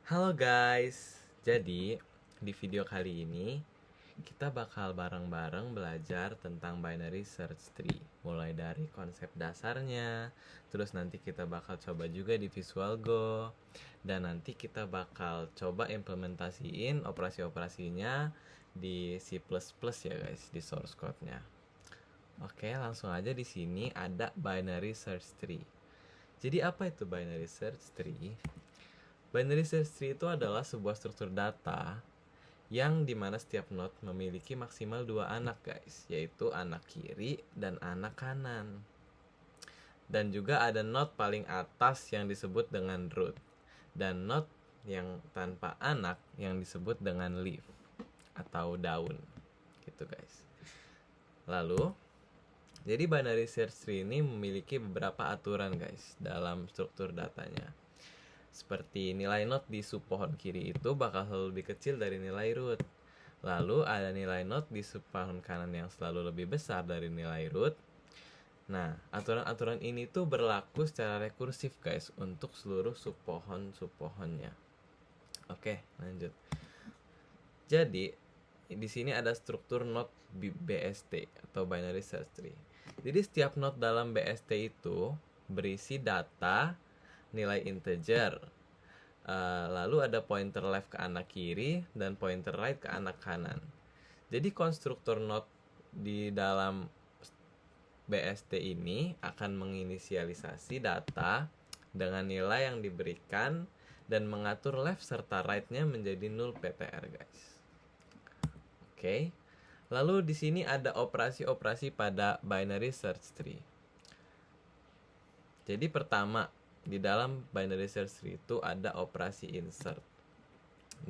Halo guys, jadi di video kali ini kita bakal bareng-bareng belajar tentang binary search tree. Mulai dari konsep dasarnya, terus nanti kita bakal coba juga di Visual Go, dan nanti kita bakal coba implementasiin operasi-operasinya di C++ ya guys, di source code-nya. Oke, langsung aja di sini ada binary search tree. Jadi apa itu binary search tree? Binary search tree itu adalah sebuah struktur data yang dimana setiap node memiliki maksimal dua anak guys, yaitu anak kiri dan anak kanan. Dan juga ada node paling atas yang disebut dengan root, dan node yang tanpa anak yang disebut dengan leaf atau daun gitu guys. Lalu jadi binary search tree ini memiliki beberapa aturan guys dalam struktur datanya. Seperti nilai node di sub pohon kiri itu bakal selalu lebih kecil dari nilai root. Lalu ada nilai node di sub pohon kanan yang selalu lebih besar dari nilai root. Nah, aturan-aturan ini tuh berlaku secara rekursif guys untuk seluruh sub pohonnya. Oke, lanjut. Jadi, di sini ada struktur node BST atau binary search tree. Jadi setiap node dalam BST itu berisi data nilai integer. Lalu ada pointer left ke anak kiri dan pointer right ke anak kanan. Jadi konstruktor node di dalam BST ini akan menginisialisasi data dengan nilai yang diberikan dan mengatur left serta right-nya menjadi null PTR guys. Oke. Lalu di sini ada operasi-operasi pada binary search tree. Jadi pertama, di dalam binary search tree itu ada operasi insert.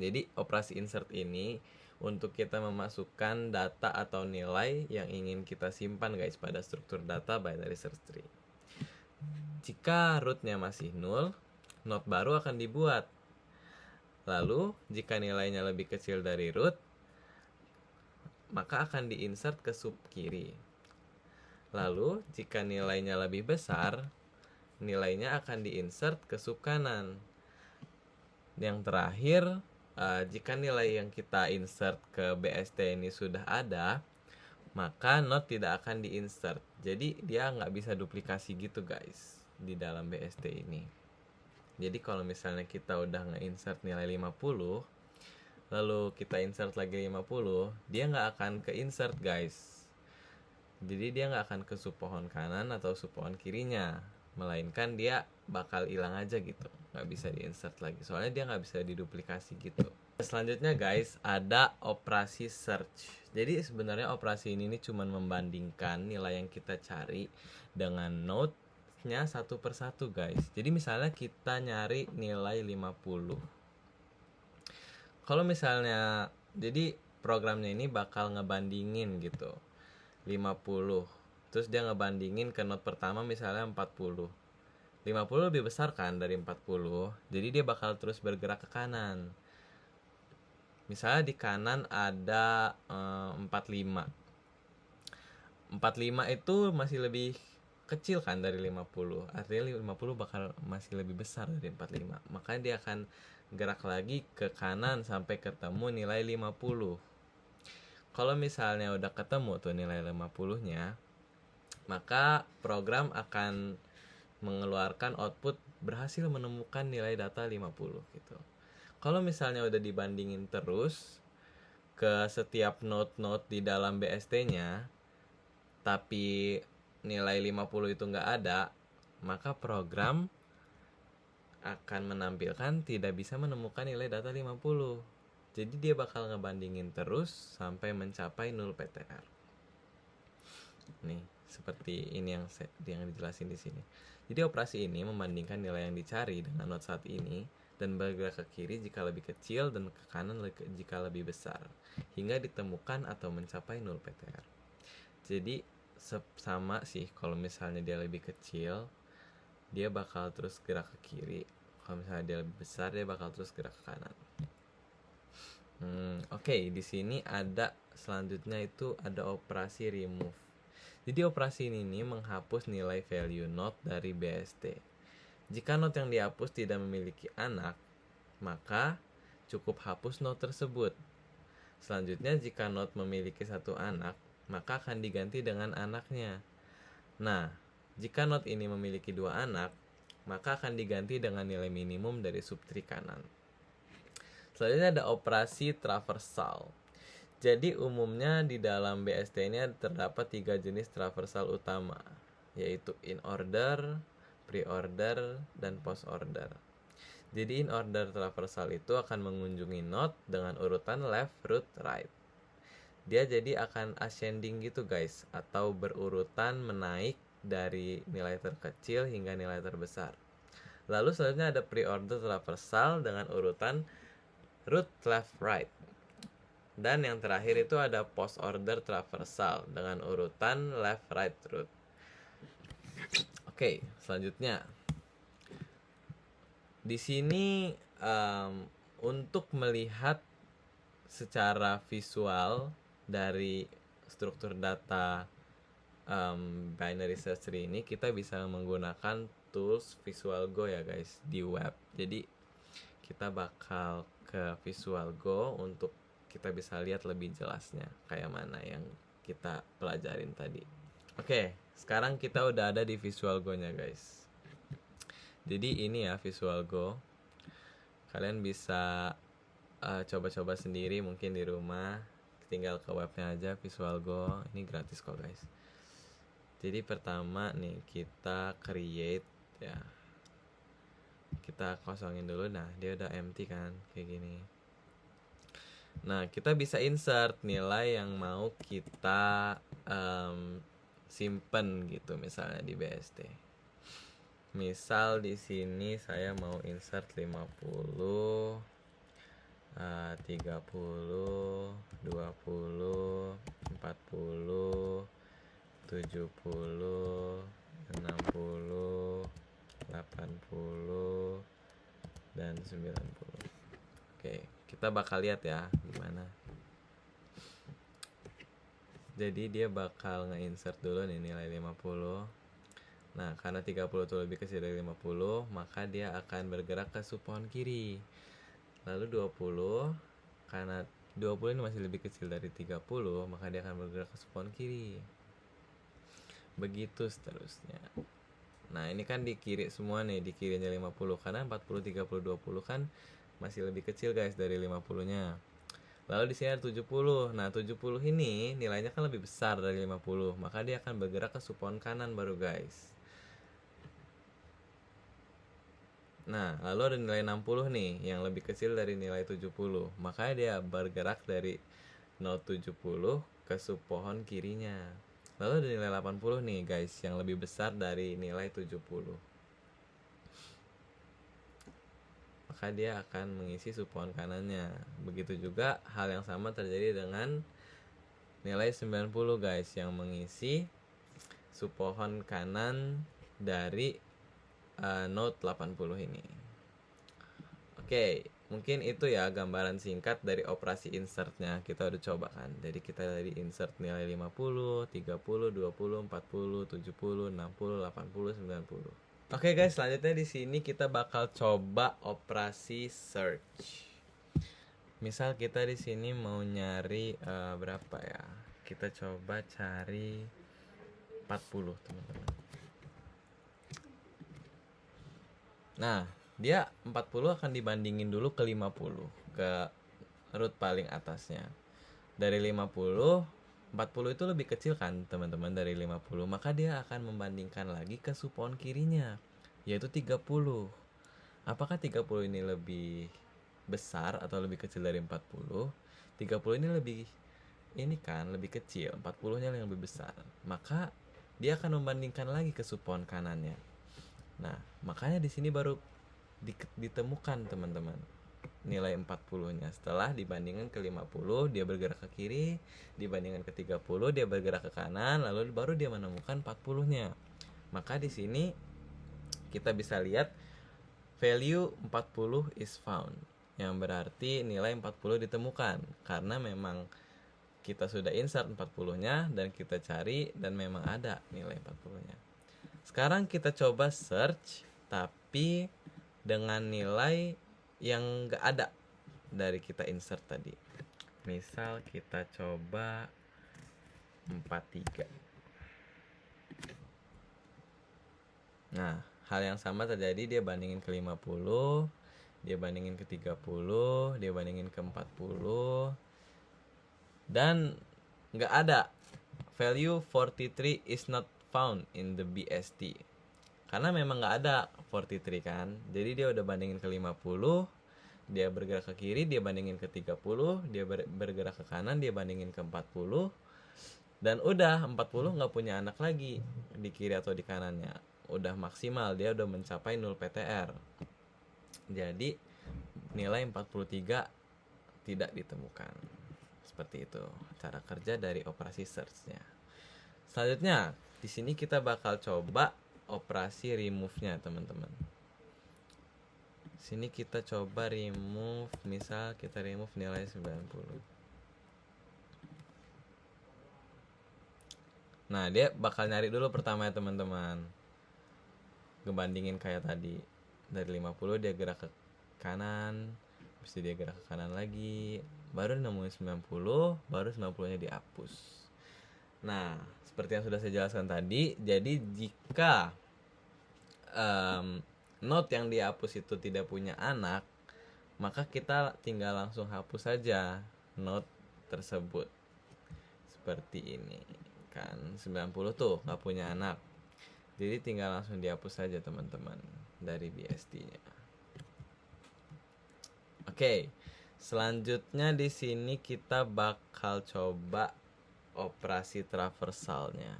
Jadi operasi insert ini untuk kita memasukkan data atau nilai yang ingin kita simpan guys pada struktur data binary search tree. Jika rootnya masih null, node baru akan dibuat. Lalu jika nilainya lebih kecil dari root, maka akan diinsert ke sub kiri. Lalu jika nilainya lebih besar, nilainya akan diinsert ke sub kanan. Yang terakhir, jika nilai yang kita insert ke BST ini sudah ada, maka node tidak akan diinsert. Jadi dia nggak bisa duplikasi gitu guys di dalam BST ini. Jadi kalau misalnya kita udah nge-insert nilai 50, lalu kita insert lagi 50, dia nggak akan ke-insert guys. Jadi dia nggak akan ke sub pohon kanan atau sub pohon kirinya, melainkan dia bakal hilang aja gitu, nggak bisa di-insert lagi, soalnya dia nggak bisa diduplikasi gitu. Selanjutnya guys, ada operasi search. Jadi sebenarnya operasi ini cuma membandingkan nilai yang kita cari dengan node-nya satu persatu guys. Jadi misalnya kita nyari nilai 50. Kalau misalnya, jadi programnya ini bakal ngebandingin gitu 50. Terus dia ngebandingin ke node pertama misalnya 40. 50 lebih besar kan dari 40. Jadi dia bakal terus bergerak ke kanan. Misalnya di kanan ada 45. 45 itu masih lebih kecil kan dari 50. Artinya 50 bakal masih lebih besar dari 45. Makanya dia akan gerak lagi ke kanan sampai ketemu nilai 50. Kalau misalnya udah ketemu tuh nilai 50-nya, maka program akan mengeluarkan output berhasil menemukan nilai data 50 gitu. Kalau misalnya udah dibandingin terus ke setiap node-node di dalam BST-nya, tapi nilai 50 itu nggak ada, maka program akan menampilkan tidak bisa menemukan nilai data 50. Jadi dia bakal ngebandingin terus sampai mencapai 0 PTR. Nih, seperti ini yang dijelasin di sini. Jadi operasi ini membandingkan nilai yang dicari dengan node saat ini dan bergerak ke kiri jika lebih kecil dan ke kanan jika lebih besar, hingga ditemukan atau mencapai 0 PTR. Jadi sama sih, kalau misalnya dia lebih kecil, dia bakal terus gerak ke kiri. Kalau misalnya dia lebih besar, dia bakal terus gerak ke kanan. Oke, di sini ada selanjutnya itu ada operasi remove. Jadi operasi ini menghapus nilai value node dari BST. Jika node yang dihapus tidak memiliki anak, maka cukup hapus node tersebut. Selanjutnya, jika node memiliki satu anak, maka akan diganti dengan anaknya. Nah, jika node ini memiliki dua anak, maka akan diganti dengan nilai minimum dari subtree kanan. Selanjutnya ada operasi traversal. Jadi umumnya di dalam BST ini terdapat 3 jenis traversal utama, yaitu in order, pre-order, dan post order. Jadi in order traversal itu akan mengunjungi node dengan urutan left, root, right. Dia jadi akan ascending gitu guys, atau berurutan menaik dari nilai terkecil hingga nilai terbesar. Lalu selanjutnya ada pre-order traversal dengan urutan root, left, right. Dan yang terakhir itu ada post order traversal dengan urutan left, right, root. Oke, selanjutnya di sini untuk melihat secara visual dari struktur data binary search tree ini, kita bisa menggunakan tools Visual Go ya guys di web. Jadi kita bakal ke Visual Go untuk kita bisa lihat lebih jelasnya kayak mana yang kita pelajarin tadi. Oke, sekarang kita udah ada di Visual Go-nya guys. Jadi ini ya Visual Go. Kalian bisa coba-coba sendiri mungkin di rumah. Tinggal ke webnya aja Visual Go. Ini gratis kok guys. Jadi pertama nih kita create ya. Kita kosongin dulu. Nah, dia udah empty kan kayak gini. Nah, kita bisa insert nilai yang mau kita simpen gitu, misalnya di BST. Misal di sini saya mau insert 50, 30, 20, 40, 70, 60, 80, dan 90. Oke, kita bakal lihat ya gimana. Jadi dia bakal nge-insert dulu nih nilai 50. Nah, karena 30 itu lebih kecil dari 50, maka dia akan bergerak ke subpohon kiri. Lalu 20, karena 20 ini masih lebih kecil dari 30, maka dia akan bergerak ke subpohon kiri. Begitu seterusnya. Nah, ini kan di kiri semua nih, di kirinya 50, karena 40, 30, 20 kan masih lebih kecil guys dari 50-nya. Lalu di sini ada 70. Nah, 70 ini nilainya kan lebih besar dari 50, maka dia akan bergerak ke subpohon kanan baru guys. Nah, lalu ada nilai 60 nih yang lebih kecil dari nilai 70, maka dia bergerak dari node 70 ke subpohon kirinya. Lalu ada nilai 80 nih guys yang lebih besar dari nilai 70, maka dia akan mengisi subpohon kanannya. Begitu juga hal yang sama terjadi dengan nilai 90 guys yang mengisi subpohon kanan dari node 80 ini. Oke, mungkin itu ya gambaran singkat dari operasi insertnya. Kita udah coba kan. Jadi kita tadi insert nilai 50, 30, 20, 40, 70, 60, 80, 90. Oke guys, selanjutnya di sini kita bakal coba operasi search. Misal kita di sini mau nyari berapa ya? Kita coba cari 40, teman-teman. Nah, dia 40 akan dibandingin dulu ke 50, ke root paling atasnya. Dari 50, 40 itu lebih kecil kan teman-teman dari 50, maka dia akan membandingkan lagi ke subpohon kirinya, yaitu 30. Apakah 30 ini lebih besar atau lebih kecil dari 40? 30 ini lebih kecil, 40-nya yang lebih besar. Maka dia akan membandingkan lagi ke subpohon kanannya. Nah, makanya di sini baru ditemukan teman-teman nilai 40-nya. Setelah dibandingkan ke 50, dia bergerak ke kiri, dibandingkan ke 30, dia bergerak ke kanan, lalu baru dia menemukan 40-nya. Maka di sini kita bisa lihat value 40 is found, yang berarti nilai 40 ditemukan karena memang kita sudah insert 40-nya dan kita cari dan memang ada nilai 40-nya. Sekarang kita coba search tapi dengan nilai yang nggak ada dari kita insert tadi. Misal kita coba 43. Nah, hal yang sama terjadi, dia bandingin ke 50, dia bandingin ke 30, dia bandingin ke 40, dan nggak ada. Value 43 is not found in the BST. Karena memang nggak ada 43 kan. Jadi dia udah bandingin ke 50, dia bergerak ke kiri, dia bandingin ke 30, dia bergerak ke kanan, dia bandingin ke 40, dan udah 40 nggak punya anak lagi di kiri atau di kanannya. Udah maksimal, dia udah mencapai 0 PTR. Jadi nilai 43 tidak ditemukan. Seperti itu cara kerja dari operasi search-nya. Selanjutnya, di sini kita bakal coba operasi remove-nya, teman-teman. Sini kita coba remove, misal kita remove nilai 90. Nah, dia bakal nyari dulu pertama ya, teman-teman. Ngebandingin kayak tadi. Dari 50 dia gerak ke kanan, habis itu dia gerak ke kanan lagi, baru nemuin 90, baru 90-nya dihapus. Nah, seperti yang sudah saya jelaskan tadi, jadi jika node yang dihapus itu tidak punya anak, maka kita tinggal langsung hapus saja node tersebut. Seperti ini kan, 90 tuh nggak punya anak, jadi tinggal langsung dihapus saja, teman-teman, dari BST-nya. Oke, selanjutnya di sini kita bakal coba operasi traversalnya.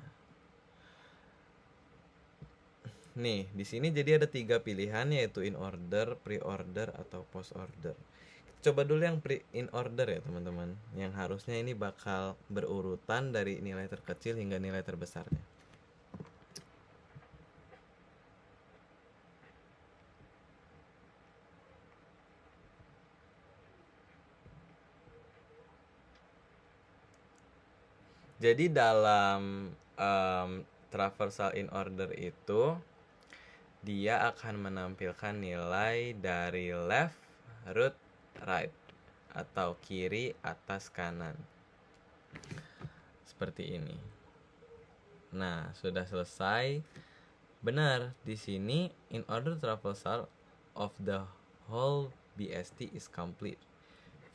Nih, di sini jadi ada 3 pilihan, yaitu in order, pre-order, atau post order. Coba dulu yang in order ya, teman-teman. Yang harusnya ini bakal berurutan dari nilai terkecil hingga nilai terbesarnya. Jadi dalam traversal in order itu, dia akan menampilkan nilai dari left, root, right, atau kiri, atas, kanan. Seperti ini. Nah, sudah selesai. Benar, di sini in order traversal of the whole BST is complete.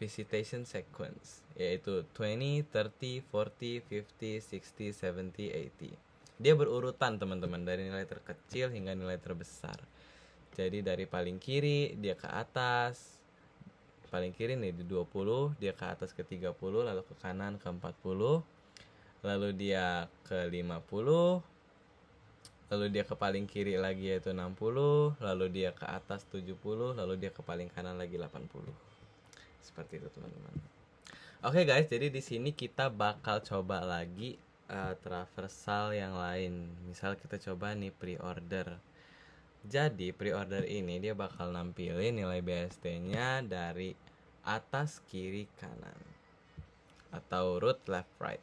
Visitation sequence, yaitu 20, 30, 40, 50, 60, 70, 80. Dia berurutan, teman-teman, dari nilai terkecil hingga nilai terbesar. Jadi dari paling kiri dia ke atas, paling kiri nih di 20, dia ke atas ke 30, lalu ke kanan ke 40, lalu dia ke 50, lalu dia ke paling kiri lagi yaitu 60, lalu dia ke atas 70, lalu dia ke paling kanan lagi 80. Seperti itu, teman-teman. Oke guys, jadi di sini kita bakal coba lagi traversal yang lain. Misal kita coba nih pre-order. Jadi pre-order ini dia bakal nampilin nilai BST-nya dari atas, kiri, kanan, atau root, left, right.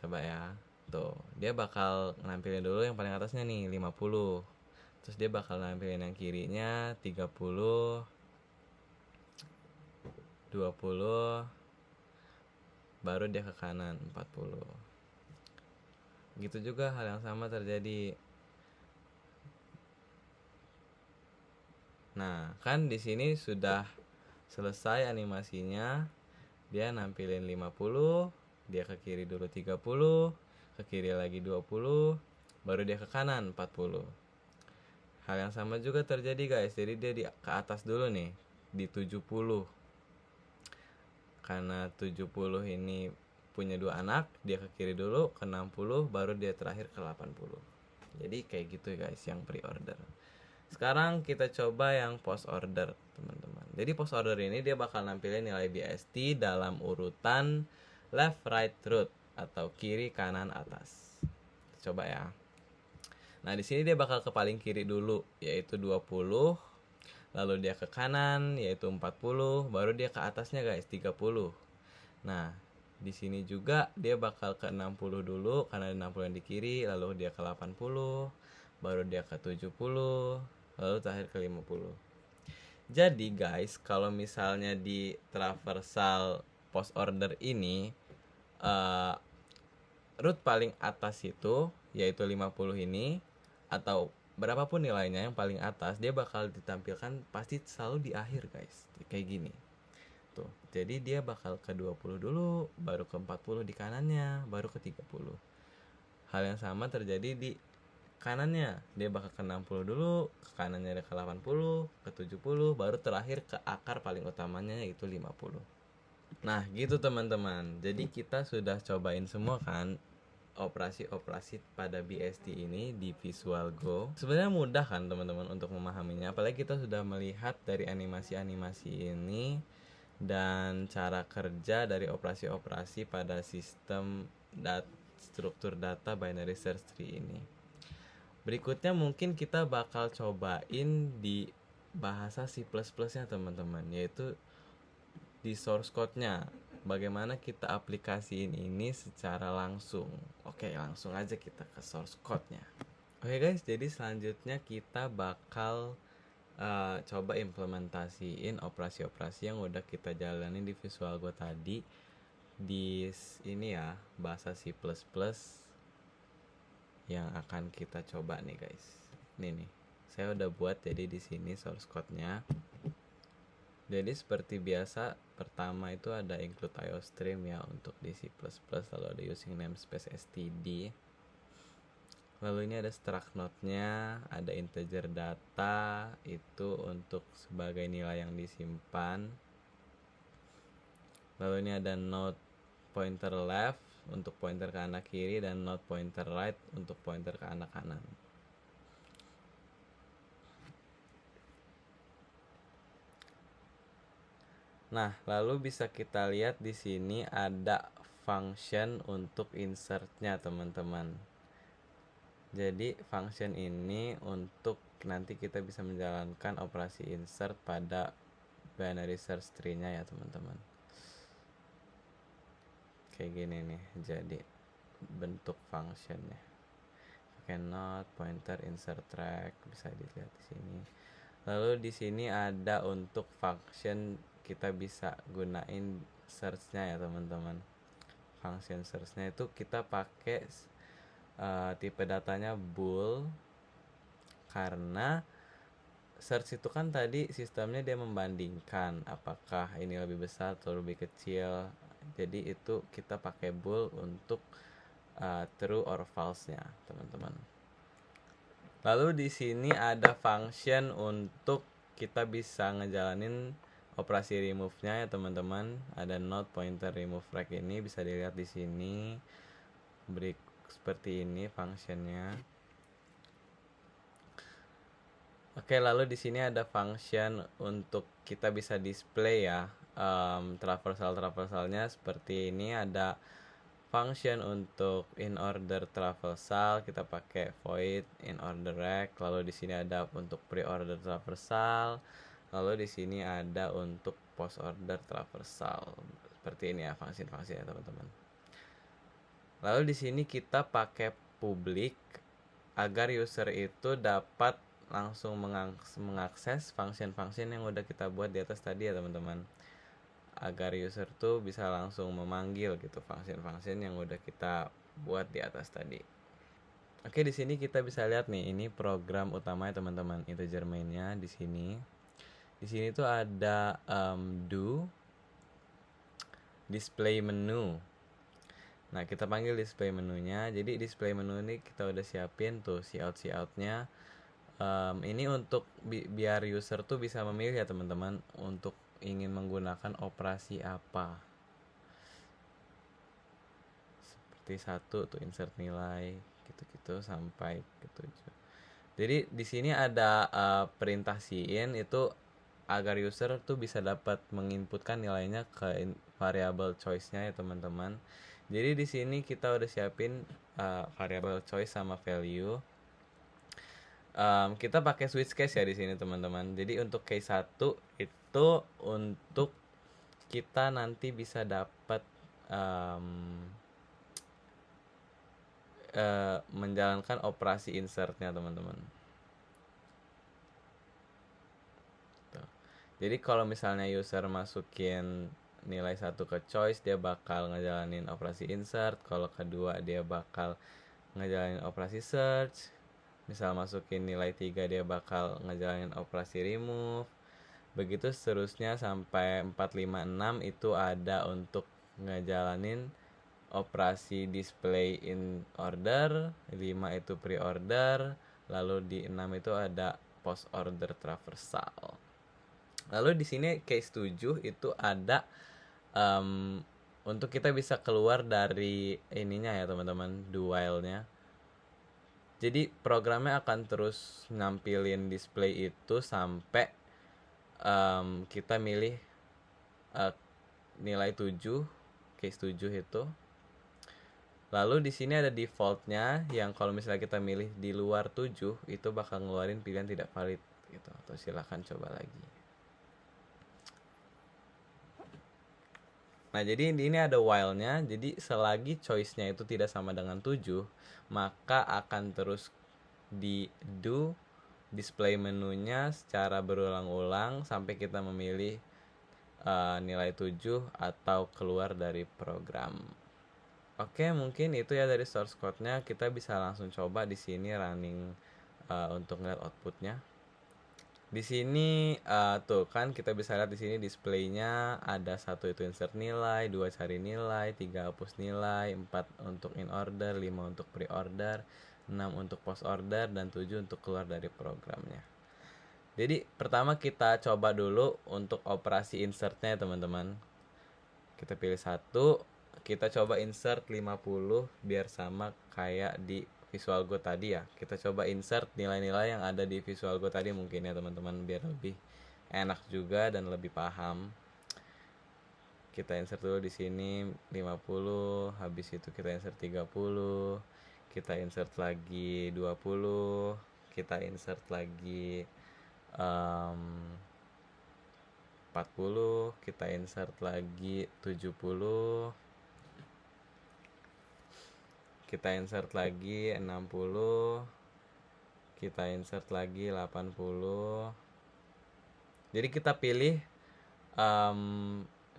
Coba ya. Tuh, dia bakal nampilin dulu yang paling atasnya nih 50. Terus dia bakal nampilin yang kirinya 30, 20, baru dia ke kanan 40. Gitu juga hal yang sama terjadi. Nah, kan di sini sudah selesai animasinya. Dia nampilin 50, dia ke kiri dulu 30, ke kiri lagi 20, baru dia ke kanan 40. Hal yang sama juga terjadi guys. Jadi dia ke atas dulu nih di 70. Karena 70 ini punya 2 anak, dia ke kiri dulu ke 60, baru dia terakhir ke 80. Jadi kayak gitu guys yang pre-order. Sekarang kita coba yang post order, teman-teman. Jadi post order ini dia bakal nampilin nilai BST dalam urutan left, right, root, atau kiri, kanan, atas. Coba ya. Nah, di sini dia bakal ke paling kiri dulu yaitu 20, lalu dia ke kanan yaitu 40, baru dia ke atasnya guys 30. Nah, di sini juga dia bakal ke 60 dulu karena 60 yang di kiri, lalu dia ke 80, baru dia ke 70, lalu terakhir ke 50. Jadi guys, kalau misalnya di traversal post order ini eh, root paling atas itu yaitu 50 ini, atau berapapun nilainya yang paling atas, dia bakal ditampilkan pasti selalu di akhir guys, kayak gini tuh. Jadi dia bakal ke 20 dulu, baru ke 40 di kanannya, baru ke 30. Hal yang sama terjadi di kanannya, dia bakal ke 60 dulu, ke kanannya ada ke 80, ke 70, baru terakhir ke akar paling utamanya yaitu 50. Nah gitu teman-teman, jadi kita sudah cobain semua kan operasi-operasi pada BSD ini di Visual Go. Sebenarnya mudah kan teman-teman untuk memahaminya, apalagi kita sudah melihat dari animasi-animasi ini dan cara kerja dari operasi-operasi pada sistem struktur data binary search tree ini. Berikutnya mungkin kita bakal cobain di bahasa C++ nya teman-teman, yaitu di source code-nya. Bagaimana kita aplikasiin ini secara langsung. Oke, langsung aja kita ke source code-nya. Oke guys, jadi selanjutnya kita bakal coba implementasiin operasi-operasi yang udah kita jalanin di Visual Go tadi di ini ya, bahasa C++ yang akan kita coba nih guys. Nih, saya udah buat jadi di sini source code-nya. Jadi seperti biasa, pertama itu ada include IOStream ya untuk di C++, lalu ada using namespace std. Lalu ini ada struct node-nya, ada integer data itu untuk sebagai nilai yang disimpan. Lalu ini ada node pointer left untuk pointer ke anak kiri dan node pointer right untuk pointer ke anak kanan. Nah, lalu bisa kita lihat di sini ada function untuk insert-nya teman-teman. Jadi function ini untuk nanti kita bisa menjalankan operasi insert pada binary search tree-nya ya teman-teman. Kayak gini nih, jadi bentuk functionnya. Cannot pointer insert track bisa dilihat di sini. Lalu di sini ada untuk function kita bisa gunain search-nya ya teman-teman. Function search-nya itu kita pakai tipe datanya bool, karena search itu kan tadi sistemnya dia membandingkan apakah ini lebih besar atau lebih kecil. Jadi itu kita pakai bool untuk true or false-nya teman-teman. Lalu di sini ada function untuk kita bisa ngejalanin operasi remove-nya ya teman-teman. Ada node pointer remove rect, ini bisa dilihat di sini. Seperti ini functionnya. Oke, lalu di sini ada function untuk kita bisa display ya traversalnya seperti ini. Ada function untuk in order traversal, kita pakai void in order rect. Lalu di sini ada untuk pre-order traversal. Lalu di sini ada untuk post order traversal. Seperti ini ya function-function ya teman-teman. Lalu di sini kita pakai public agar user itu dapat langsung mengakses function-function yang udah kita buat di atas tadi ya teman-teman. Agar user tuh bisa langsung memanggil gitu function-function yang udah kita buat di atas tadi. Oke, di sini kita bisa lihat nih, ini program utamanya teman-teman, integer mainnya di sini. Di sini tuh ada do display menu. Nah, kita panggil display menunya. Jadi display menu ini kita udah siapin tuh si out-nya. Ini untuk biar user tuh bisa memilih ya teman-teman untuk ingin menggunakan operasi apa. Seperti 1 tuh insert nilai gitu-gitu sampai ke 7. Jadi di sini ada perintah cin itu agar user tuh bisa dapat menginputkan nilainya ke variable choice-nya ya teman-teman. Jadi di sini kita udah siapin variable choice sama value. Kita pakai switch case ya di sini teman-teman. Jadi untuk case 1 itu untuk kita nanti bisa dapat menjalankan operasi insertnya teman-teman. Jadi kalau misalnya user masukin nilai 1 ke choice, dia bakal ngejalanin operasi insert. Kalau kedua dia bakal ngejalanin operasi search. Misal masukin nilai 3, dia bakal ngejalanin operasi remove. Begitu seterusnya sampai 4, 5, 6 itu ada untuk ngejalanin operasi display in order, 5 itu pre-order, lalu di 6 itu ada post order traversal. Lalu di sini case 7 itu ada untuk kita bisa keluar dari ininya ya teman-teman, do while-nya. Jadi programnya akan terus nampilin display itu sampai kita milih nilai 7, case 7 itu. Lalu di sini ada defaultnya yang kalau misalnya kita milih di luar 7 itu bakal ngeluarin pilihan tidak valid gitu. Atau silahkan coba lagi. Nah, jadi ini ada while-nya. Jadi selagi choice-nya itu tidak sama dengan 7, maka akan terus di do display menunya secara berulang-ulang sampai kita memilih nilai 7 atau keluar dari program. Oke, mungkin itu ya dari source code-nya. Kita bisa langsung coba di sini running untuk ngeliat outputnya. Di sini tuh kan kita bisa lihat di sini displaynya ada 1 itu insert nilai, 2 cari nilai, 3 hapus nilai, 4 untuk in order, 5 untuk pre-order, 6 untuk post order, dan 7 untuk keluar dari programnya. Jadi pertama kita coba dulu untuk operasi insertnya teman-teman. Kita pilih 1, kita coba insert 50 biar sama kayak di Visual Go tadi ya. Kita coba insert nilai-nilai yang ada di Visual Go tadi mungkin ya teman-teman, biar lebih enak juga dan lebih paham. Kita insert dulu di sini 50, habis itu kita insert 30, kita insert lagi 20, kita insert lagi 40, kita insert lagi 70, kita insert lagi 60, kita insert lagi 80. Jadi kita pilih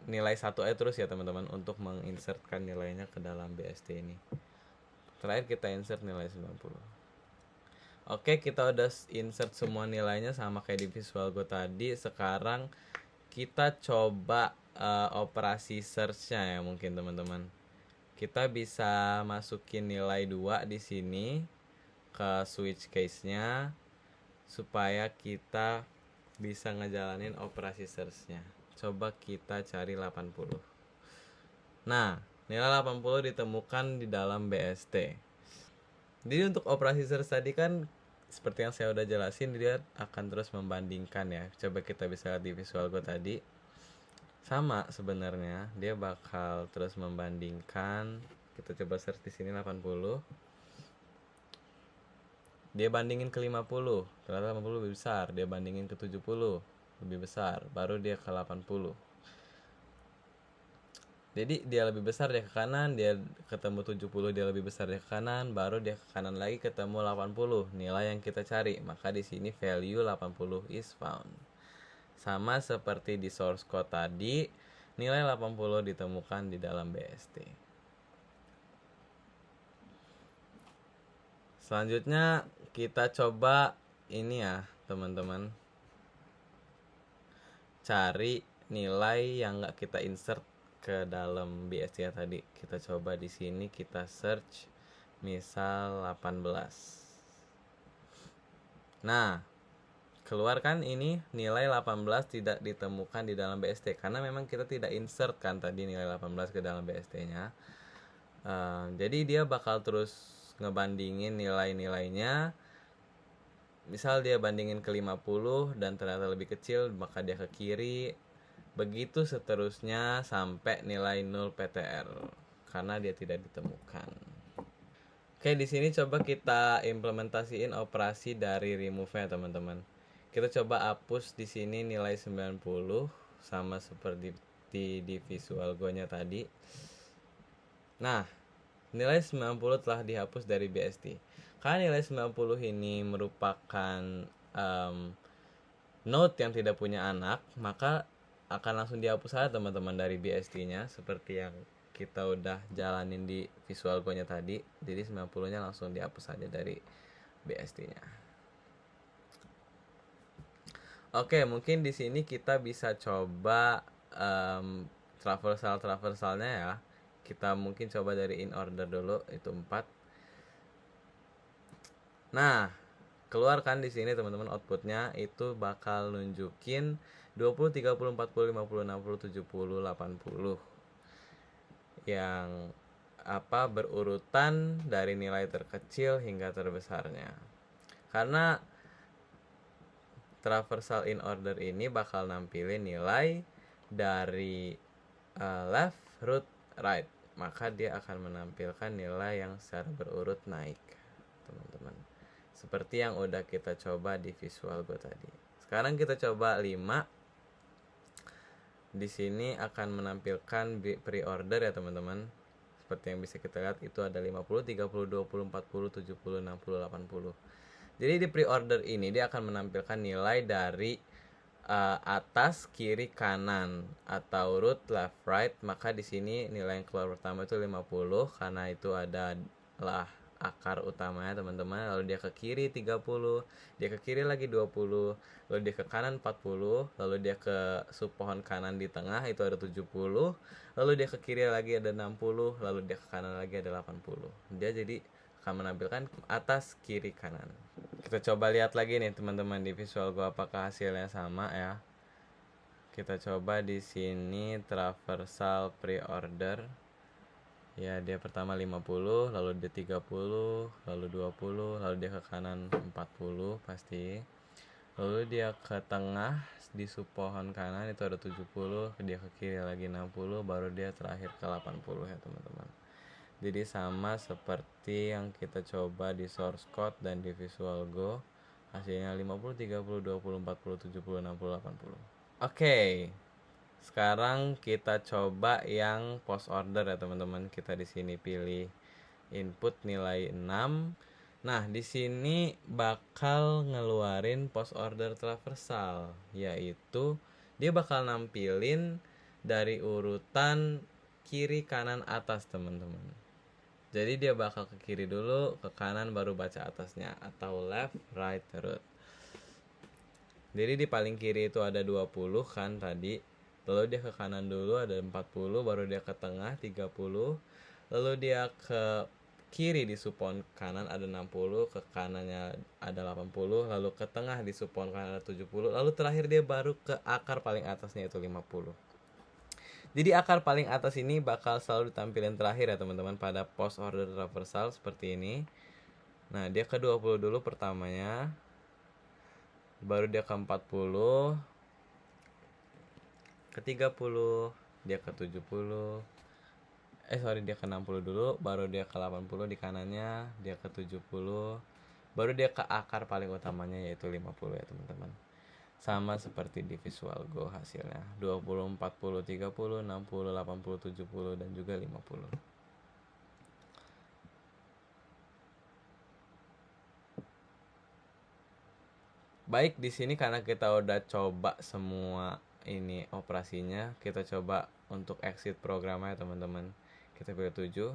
nilai 1 aja terus ya teman-teman untuk menginsertkan nilainya ke dalam BST ini. Terakhir kita insert nilai 90. Oke, kita udah insert semua nilainya sama kayak di Visual Go tadi. Sekarang kita coba operasi search-nya ya mungkin teman-teman. Kita bisa masukin nilai 2 di sini ke switch case-nya supaya kita bisa ngejalanin operasi search-nya. Coba kita cari 80. Nah, nilai 80 ditemukan di dalam BST. Jadi untuk operasi search tadi kan seperti yang saya udah jelasin, dia akan terus membandingkan ya. Coba kita bisa lihat di Visual Go tadi. Sama sebenarnya, dia bakal terus membandingkan. Kita coba search di sini 80. Dia bandingin ke 50, ternyata 50 lebih besar. Dia bandingin ke 70, lebih besar. Baru dia ke 80. Jadi dia lebih besar, dia ke kanan, dia ketemu 70, dia lebih besar, dia ke kanan, baru dia ke kanan lagi ketemu 80, nilai yang kita cari. Maka di sini value 80 is found. Sama seperti di source code tadi, nilai 80 ditemukan di dalam BST. Selanjutnya kita coba ini ya teman-teman, cari nilai yang nggak kita insert ke dalam BST ya tadi. Kita coba di sini kita search misal 18. Nah, keluarkan ini nilai 18 tidak ditemukan di dalam BST karena memang kita tidak insert kan tadi nilai 18 ke dalam BST-nya. Jadi dia bakal terus ngebandingin nilai-nilainya. Misal dia bandingin ke 50 dan ternyata lebih kecil, maka dia ke kiri. Begitu seterusnya sampai nilai 0 PTR karena dia tidak ditemukan. Oke, di sini coba kita implementasiin operasi dari remove-nya teman-teman. Kita coba hapus di sini nilai 90 sama seperti di Visual Go-nya tadi. Nah, nilai 90 telah dihapus dari BST. Karena nilai 90 ini merupakan node yang tidak punya anak, maka akan langsung dihapus saja teman-teman dari BST-nya seperti yang kita udah jalanin di Visual Go-nya tadi. Jadi 90-nya langsung dihapus saja dari BST-nya. Oke, mungkin di sini kita bisa coba traversalnya ya. Kita mungkin coba dari in order dulu, itu 4. Nah, keluarkan di sini teman-teman outputnya itu bakal nunjukin 20, 30, 40, 50, 60, 70, 80 yang berurutan dari nilai terkecil hingga terbesarnya. Karena traversal in order ini bakal nampilin nilai dari left, root, right. Maka dia akan menampilkan nilai yang secara berurut naik, teman-teman. Seperti yang udah kita coba di Visual Go tadi. Sekarang kita coba 5. Di sini akan menampilkan pre-order ya teman-teman. Seperti yang bisa kita lihat itu ada 50, 30, 20, 40, 70, 60, 80. Jadi di pre-order ini dia akan menampilkan nilai dari atas, kiri, kanan atau root, left, right. Maka di sini nilai yang keluar pertama itu 50 karena itu adalah akar utamanya teman-teman. Lalu dia ke kiri 30, dia ke kiri lagi 20, lalu dia ke kanan 40, lalu dia ke sub pohon kanan di tengah itu ada 70, lalu dia ke kiri lagi ada 60, lalu dia ke kanan lagi ada 80. Dia jadi akan menampilkan atas, kiri, kanan. Kita coba lihat lagi nih teman-teman di Visual Go apakah hasilnya sama ya. Kita coba di sini traversal pre-order. Ya, dia pertama 50, lalu dia 30, lalu 20, lalu dia ke kanan 40 pasti. Lalu dia ke tengah di sub pohon kanan itu ada 70, dia ke kiri lagi 60, baru dia terakhir ke 80 ya teman-teman. Jadi sama seperti yang kita coba di source code dan di Visual Go. Hasilnya 50, 30, 20, 40, 70, 60, 80. Oke. Sekarang kita coba yang post order ya teman-teman. Kita di sini pilih input nilai 6. Nah, di sini bakal ngeluarin post order traversal, yaitu dia bakal nampilin dari urutan kiri kanan atas teman-teman. Jadi dia bakal ke kiri dulu, ke kanan baru baca atasnya, atau left, right, root. Jadi di paling kiri itu ada 20 kan tadi. Lalu dia ke kanan dulu ada 40, baru dia ke tengah 30. Lalu dia ke kiri di supon kanan ada 60, ke kanannya ada 80, lalu ke tengah di supon kanan ada 70, lalu terakhir dia baru ke akar paling atasnya itu 50. Jadi akar paling atas ini bakal selalu ditampilkan terakhir ya teman-teman pada post order traversal seperti ini. Nah, dia ke 20 dulu pertamanya. Baru dia ke 40, ke 30, dia ke 70. Dia ke 60 dulu, baru dia ke 80 di kanannya, dia ke 70, baru dia ke akar paling utamanya yaitu 50 ya teman-teman. Sama seperti di Visual Go hasilnya 20, 40, 30, 60, 80, 70 dan juga 50. Baik, di sini karena kita udah coba semua ini operasinya, kita coba untuk exit programnya teman-teman. Kita pilih 7,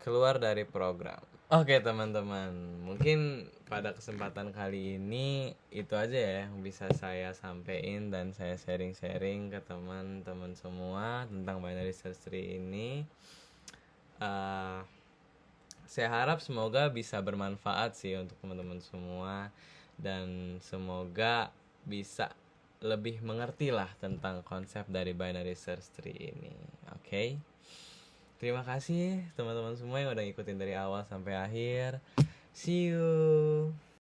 keluar dari program. Oke teman-teman, mungkin pada kesempatan kali ini itu aja ya yang bisa saya sampaikan dan saya sharing-sharing ke teman-teman semua tentang binary search tree ini. Saya harap semoga bisa bermanfaat sih untuk teman-teman semua dan semoga bisa lebih mengerti lah tentang konsep dari binary search tree ini. Oke. Terima kasih teman-teman semua yang udah ngikutin dari awal sampai akhir. See you.